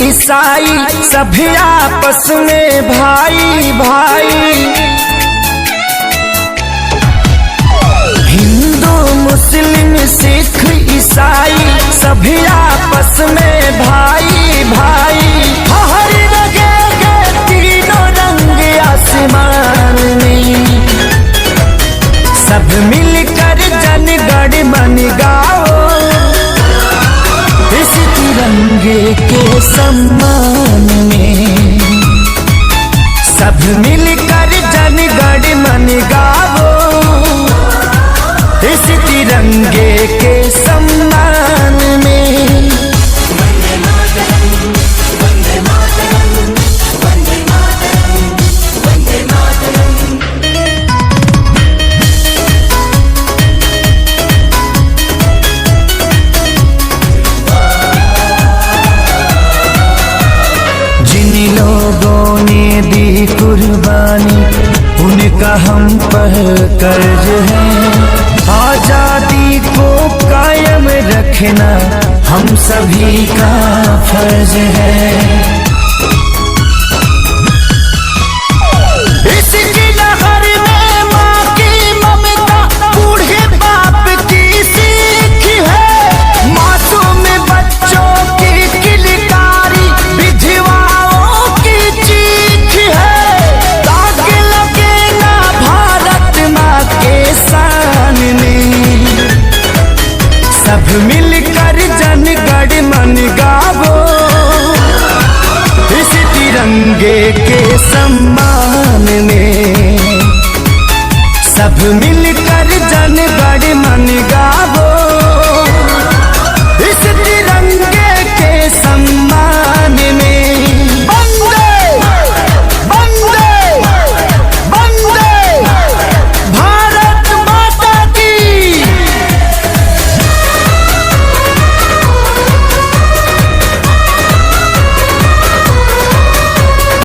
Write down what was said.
ईसाई सभी आपस में भाई भाई। हिंदू मुस्लिम सिख ईसाई सभी आपस में भाई भाई। हर जगह तीनों रंग आसमान में, सब मिलकर जन गण मन गाओ, इस तिरंगे के सम्मान में। सब मिलकर जन गण मन गाओ, इस तिरंगे के सम्मान में। वंदे मातरम, वंदे मातरम, वंदे मातरम, वंदे मातरम। जिन लोगों ने दी कुर्बानी उनका हम पर कर्ज है। आजादी को कायम रखना हम सभी का फर्ज है। इसकी लहर में माँ की ममता, बूढ़े बाप की सीख है। मासूम बच्चों की किलकारी, विधवाओं की चीख है। दाग लगे ना भारत माँ के शान में, सब मिलकर जन गण मन गावो, इस तिरंगे के सम्मान।